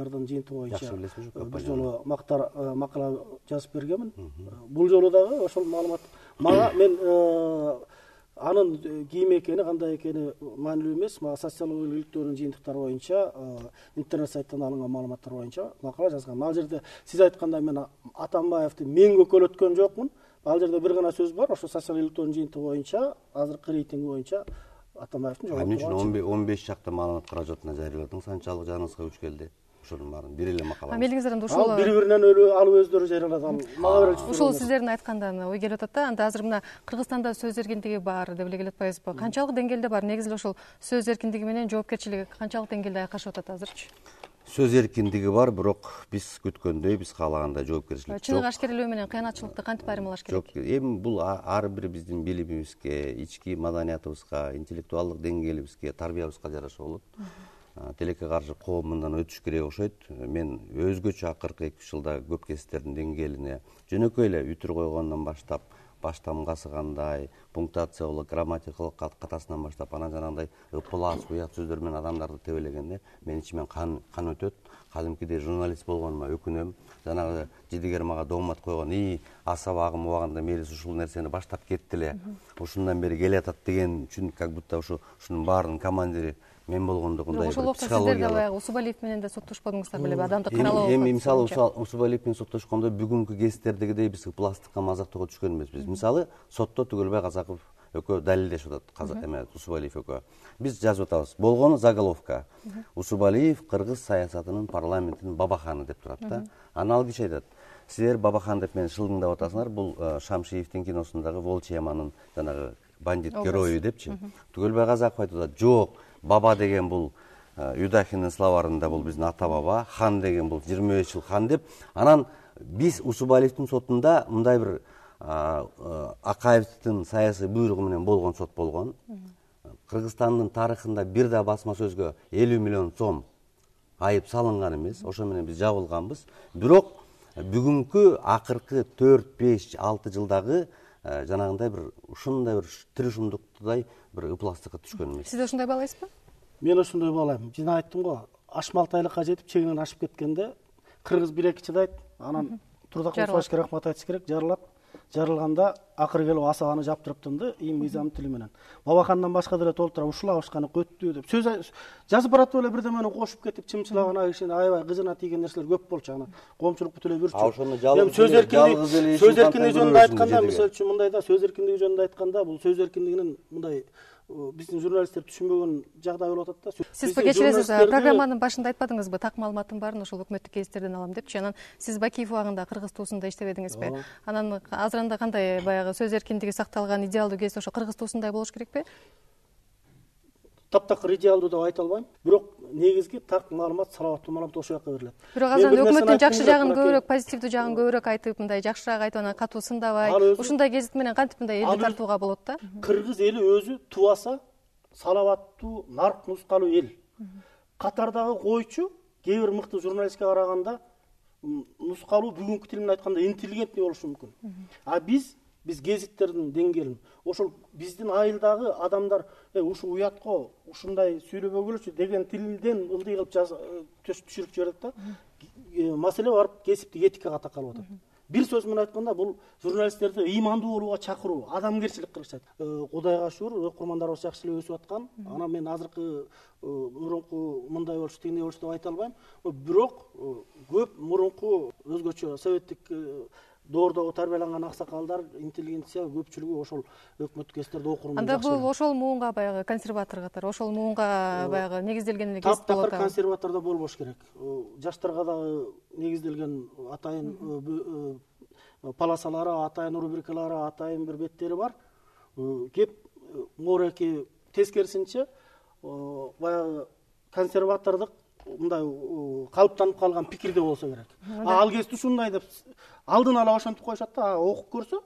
компаниялардын жыйынтыгы боюнча жакшы билесиз ушу бир жолу макала жазып бергенмин. Бул жолу дагы ошол маалымат мага мен анын ким экени, кандай экени маанилүү эмес. Мага социологиялык иликтөөнүн жыйынтыктары боюнча, интернет сайттан алынган маалыматтар боюнча макала жазгам. Ал жерде сиз айткандай мен Атамбаевди мен көкөлөткөн жокмун. Ал жерде бир гана сөз бар. Ошо социологиялык иликтөөнүн жыйынтыгы боюнча, азыркы рейтинги боюнча Атамбаевдин жогору. Эмне үчүн 15 чакта маалымат каражатына жарыяладың? Санчалык жаныңызга күч келди? Ошонун баарын бир эле макала. Мелигиңизден ушул бири-биринен алып өздөрү жарыялады. Мага бир ушул сиздердин айткандан ой келип атат да. Анда азыр мына Кыргызстанда сөз эркиндиги бар деп эле келип атпайбызбы? Канчалык деңгээлде бар? Негизи эле ошол сөз эркиндиги менен жоопкерчилиги канчалык деңгээлде айкашып атат азырчы? Сөз эркиндиги бар, бирок биз күткөндөй, биз каалагандай жоопкерчилик жок. Чыныгы ашкерелөө менен кыянатчылыкты кантип айырмалаш керек? Жок, эми бул ар бир биздин билимибизге, ички маданиятыбызга, интеллектуалдык деңгээлибизге, тарбиябызга жараша болот. Тилекке каршы коом мындан өтүш керек окшойт. Мен өзгөчө акыркы 2 жылда көп кесиптердин деңгээлине жөнөкөй эле үтүр койгондон баштап, баш тамгасы кандай, пунктуациялык, грамматикалык катасынан баштап анан жанагындай ыплас, уят сөздөр менен адамдарды тебелегенде мен ичимен кан өтөт. Кадимкидей журналист болгонума өкүнөм. Жанагы жидигер мага доомат койгон, асабагым убагында мээрис ушул нерсени баштап кетти эле. Ушундан бери келатат деген үчүн как будто ушунун баарынын командири мен болгондугундай бир психология. Сиздер да Усубалиев менен да соттошподуңуздар белеби? Адамды каралоо. Эми мисалы Усубалиев менен соттошкондо бүгүнкү кездердегидей биз пластикка мазактоого түшкөн эмеспиз. Мисалы сотто Түгөлбай Казаков экөө далилдешип атат, эме Усубалиев экөө. Биз жазып атабыз. Болгону заголовка. Усубалиев кыргыз саясатынын парламенттин бабаханы деп турат да. Анан ал киши айтат: силер бабахан деп мени шылдыңдап атасыңар, бул Шамшиевдин киносундагы Волчьяманын жанагы бандит герою депчи. Түгөлбай Казаков айтып атат: жок, баба деген бул Юдахинин словарында бул биздин ата баба, хан деген бул 25 жыл хан деп. Анан биз Усубалиевдин сотунда мындай бир Акаевдин саясий буйругу менен болгон сот болгон. Кыргызстандын тарыхында бир да басма сөзгө 50 миллион сом айып салынган эмес. Ошо менен биз жабылганбыз. Бирок бүгүнкү акыркы 4-5-6 жылдагы жанагындай бир ушундай бир тиришумдуктудай бир ыпластыкка түшкөн эмес. Сиз ошондой баалайсызбы? Мен ошондой баалайм. Жана айттым го, ашмалтайлыкка жетип чегинен ашып кеткенде кыргыз 1-2 жыдайт, анан Турдак Мусбашевке рахмат айтыш керек, жарылат. Жарылганда акыры келип асабаны жаптырыптын да, мыйзам тили менен. Бабахандан башка деле толтура ушулабышканы көттү деп. Сөз жазып баратып эле бирдемени кошуп кетип чымчылаган кишинин аябай кызына тийген нерселер көп болчу. Ана коомчулук бүтүлө жүрчү. Ошону сөз эркиндиги жөнүндө айтканда, мисалы үчүн мындай да, сөз эркиндиги жөнүндө айтканда, бул сөз эркиндигинин мындай биздин журналисттер түшүнбөгөн жагдай болуп атат да. Сиз кечиресиз, программанын башында айтпадыңызбы, так маалыматтын баарын ошол өкмөттүк гезиттерден алам депчи. Анан сиз Бакиев убагында Кыргыз туусунда иштебедиңизби? Анан азырында кандай баягы сөз эркиндиги сакталган идеалдуу гезит ошо Кыргыз туусундай болуш керекпи? Таптакыр идеалдуу деп айта албайм. Бирок негизги так маалымат, салауаттуу маалымат ошол жака берилет. Бирок азыр өкмөттүн жакшы жагын көбүрөөк, позитивдүү жагын көбүрөөк айтып, мындай жакшыраак айтып, анан катуу сындабай, ушундай гезит менен кантип мындай элди тартууга болот да? Кыргыз эли өзү тубаса салаваттуу, нарк нускалуу эл. Катардагы койчу кээ бир мыкты журналистке караганда нускалуу, бүгүнкү тил менен айтканда интеллигентный болушу мүмкүн. А биз гезиттердин деңгээлин, ошол биздин айылдагы адамдар ушу уятко ушундай сүйлөбөгүлөчү деген тилден ылдый кылып түшүрүп жиберет да. Маселе барып кесиптик этикага такалып атат. Бир сөз менен айтканда, бул журналисттерди ыймандуу болууга чакыруу, адамгерчилик кылышат. Кудайга шүгүр, окурмандарыбыз жакшы эле өсүп аткан. Анан мен азыркы мурунку мындай болуш, тигиндей болуш деп айта албайм. Бирок көп мурунку өзгөчө советтик доордогу тарбияланган аксакалдар, интеллигенция көпчүлүгү ошол өкмөттүк гезиттерди окуруун. Анда бул ошол муунга баягы консерватор катары, ошол муунга баягы негизделген эле гезит болот. Таптакыр консерватордо болбош керек. Жаштарга дагы негизделген атайын полосалары, атайын рубрикалары, атайын бир беттери бар. Кеп мореки тескерисинче баягы консерватордук мындай калыптанып калган пикирде болсо керек. Ал гезит ушундай деп алдын ала ошентип коюшат да, окуп көрсө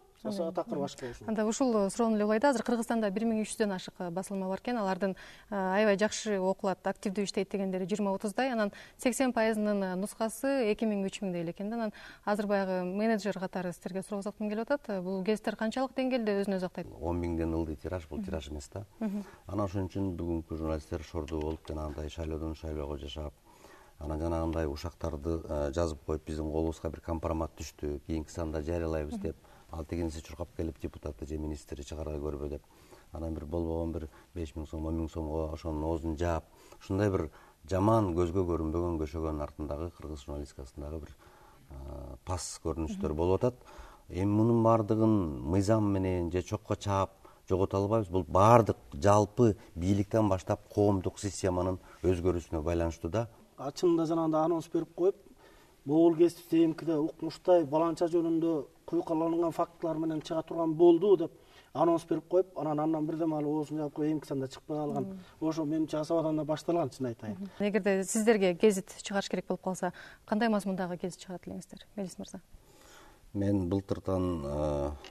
такыр башка болушу. Анда ушул суроону эле коет. Азыр Кыргызстанда 1300дөн ашык басылма бар экен. Алардын аябай жакшы окулат, активдүү иштейт дегендери 20-30дай. Анан 80%-нын нускасы 2000-3000 эле экен. Анан азыр баягы менеджер катары сиздерге суроо узаткым келип атат. Бул гезиттер канчалык деңгээлде өзүн өзү актайт? 10 миңден ылдый тираж, бул тираж эмес да. Анан ошон үчүн бүгүнкү журналисттер шордуу болуп, жанагындай шайлоодон шайлоого жашап, анан жанагындай ушактарды жазып коюп биздин колубузга бир компромат түштү, кийинки санда жарыялайбыз деп, ал тегинесе чуркап келип депутаты же министри чыгарга көрбө деп, анан бир болбогон бир 5000 сом 10 000 сомго ошонун оозун жаап, ушундай бир жаман көзгө көрүнбөгөн көшөгөнүн артындагы кыргыз журналистикасындагы бир пас көрүнүштөр болуп атат. Эми мунун баардыгын мыйзам менен же чокко чаап жогото албайбыз. Бул баардык жалпы бийликтен баштап коомдук системанын өзгөрүүсүнө байланыштуу да. Чынында жанагындай анонс берип коюп, могул кесип ТМКде укмуштай баланча жөнүндө куйкаланган фактылар менен чыга турган болду деп анонс берип коюп, анан бирден алып оозун жаап коюп, эмки санда чыкпай калган. Ошо менимче асабадан да башталган, чын айтайын. Эгерде сиздерге гезит чыгарыш керек болуп калса, кандай мазмундагы гезит чыгарат элеңиздер, Мелис мырза? Мен былтыртан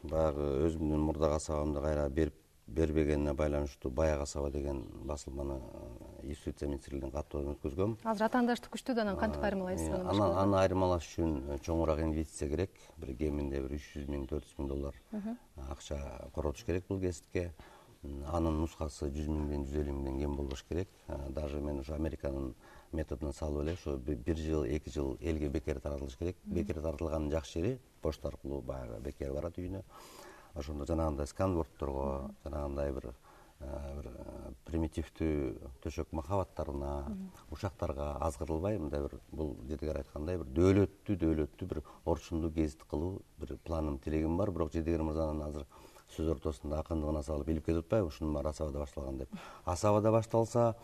баягы өзүмдүн мурдагы асабамды кайра бербегенине байланыштуу Баягы асаба деген басылманы Юстиция министрлигинин каттоодон өткөзгөм. Азыр атаандаштык күчтүү да, анан кантип айырмалайсыз? Аны айырмалаш үчүн чоңураак инвестиция керек. Бир кеминде бир 300 000 400 000 доллар акча коротуш керек бул гезитке. Анын нускасы 100 000ден 150 000ден кем болбош керек. Даже мен ушу Американын методуна салып эле ушу 1 жыл 2 жыл элге бекер таратылыш керек. Бекер таратылганын жакшы жери почта аркылуу баягы бекер барат үйүнө. Ошондо жанагындай сканвордторго, жанагындай бир примитивдүү төшөк махабаттарына, ушактарга азгырылбай, мындай бир бул жедигер айткандай бир дөөлөттүү бир орчундуу гезит кылуу бир планым, тилегим бар. Бирок жедигер мырзанын азыр сөз ортосунда акындыгына салып билип кетип атпайбы, ушунун баары асабада башталган деп. Асабада башталса,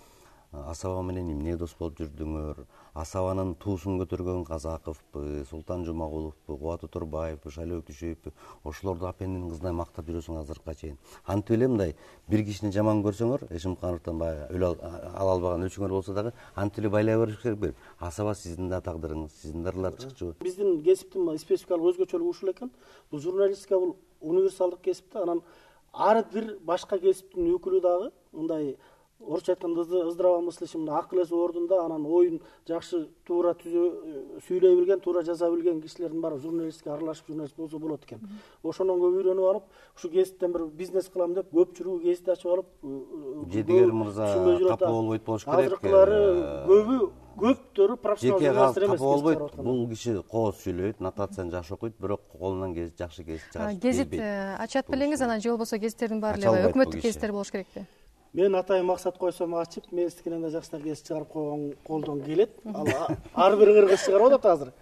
асаба менен эмне дос болуп жүрдүңөр? Асабанын туусун көтөргөн Казаковпу, Султан Жумагуловпу, Кубат Оторбаевпу, Шайлообек Түшөевпу, ошолорду апендин кызындай мактап жүрөсүң азыркыга чейин. Антип эле мындай бир кишини жаман көрсөңөр, Эшимкановдон баягы өлө ала албаган өлчүңөр болсо дагы антип эле байлай бериш керек. Асаба сиздин да тагдырыңыз, сиздин да ырлар чыкчу. Биздин кесиптин спецификалык өзгөчөлүгү ушул экен. Бул журналистика бул универсалдык кесип да, анан ар бир башка кесиптин өкүлү дагы мындай орусча айтканда ыздраво мыслящий, акыл эси ордунда, анан оюн жакшы туура сүйлөй билген, туура жаза билген кишилердин баары журналистикке аралашып журналист болсо болот экен. Ошондон көп үйрөнүп алып, ушу гезиттен бир бизнес кылам деп көп жүрүү гезит ачып алып, жедигер мырза капа болбойт болуш керек. Азыркылары көптөрү профессионал журналисттер эмес. Капа болбойт. Бул киши кооз сүйлөйт, нотацияны жакшы окуйт, бирок колунан жакшы гезит чыгарат. Гезит ачат белеңиз, анан же болбосо гезиттердин баары эле өкмөттүк гезиттер болуш керекпи? Мен атайын максат койсом ачып, менистикинен да жакшыраак гезит чыгарып койгон колдон келет. Ал ар бир кыргыз чыгарып атат азыр.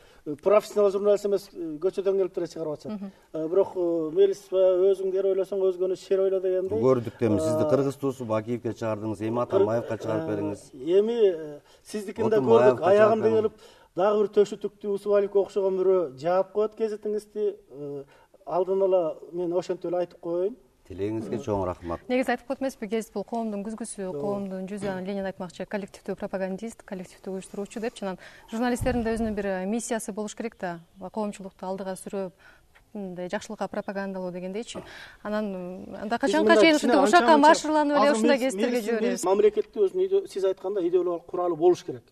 Профессионал журналист эмес, көчөдөн келип эле чыгарып атышат. Бирок Мелис өзүңдер ойлосоң өзгөнү шер ойло дегендей. Көрдүк да, сизди Кыргыз туусу Бакиевке чыгардыңыз, эми Атамбаевка чыгарып бериңиз. Эми сиздикин да көрдүк, аягымда келип дагы бир төшү түктүү Усубаликке окшогон бирөө жаап коет гезитиңизди. Алдын ала мен ошентип эле айтып коеюн. Тилегиңизге чоң рахмат. Негизи айтып коет эмеспи, гезит бул коомдун күзгүсү, коомдун жүзү. Анан Ленин айтмакчы, коллективдүү пропагандист, коллективдүү уюштуруучу депчи. Анан журналисттердин да өзүнүн бир миссиясы болуш керек да, коомчулукту алдыга сүрөп, жакшылыкка пропагандалоо дегендейчи. Анан анда качанга чейин ушинтип ушакка маршырланып эле ушундай гезиттерге жиберебиз. Мамлекетте өзүнүн сиз айткандай идеологиялык куралы болуш керек.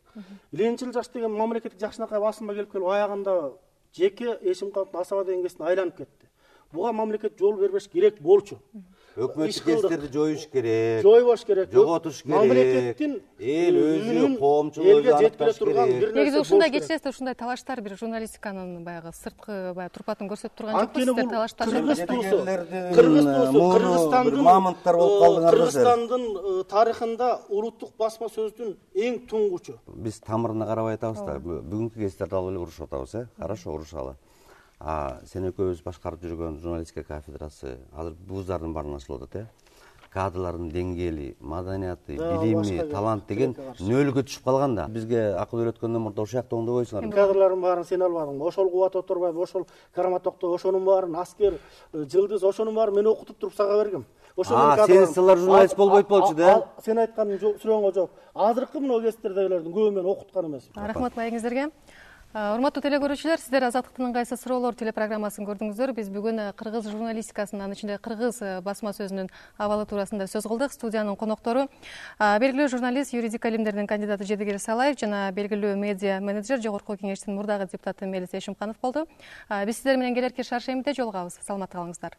Ленинчил жаш деген мамлекеттик жакшынакай басылма келип аягында жеке Эшимкановдун Асаба деген гезитин айланып кетти. Буга мамлекет жол бербеш керек болчу. Өкмөттүк гезиттерди жоюш керек. Жойбош керек. Жоготуш керек. Мамлекеттин эл өзү коомчулугу элге жеткире турган бир нерсе. Негизи ушундай кечиресиз, ушундай талаштар бир журналистиканын баягы сырткы турпатын көрсөтүп турган жокпу, сиздер талаштар. Кыргызстандын мамонттар болуп калдыңар. Кыргызстандын тарыхында улуттук басма сөздүн эң туңгучу. Биз тамырына карабай атабыз да. Бүгүнкү гезиттерди алып эле урушуп атабыз, Хорошо, урушалы. Сен экөөбүз башкарып жүргөн журналистика кафедрасы азыр вуздардын баарына ачылып атат, кадрлардын деңгээли, маданияты, билими, талант деген нөлгө түшүп калган да. Бизге акыл үйрөткөндөн мурда ошол жакта оңдобойсуңар. Кадрлардын баарын сен албадыңбы? Ошол Кубат Оторбаев, ошол Караматокто ошонун баарын, Аскер, Жылдыз ошонун баарын мен окутуп туруп сага бергем. Сен сылар журналист болбойт болчу да. Сен айткан сурооңо жооп. Азыркы мына гезиттердегилердин көбүн мен окуткан эмес. Рахмат маегиңиздерге. Урматтуу телекөрүүчүлөр, сиздер Азаттыктын ыңгайсыз суроолор телепрограммасын көрдүңүздөр. Биз бүгүн кыргыз журналистикасынын, анын ичинде кыргыз басма сөзүнүн абалы туурасында сөз кылдык. Студиянын коноктору белгилүү журналист, юридика илимдеринин кандидаты Жедигер Салаев жана белгилүү медиа менеджер, жогорку кеңештин мурдагы депутаты Мелис Эшимканов болду. Биз сиздер менен келерки шаршембиде жолугабыз. Саламатта калыңыздар.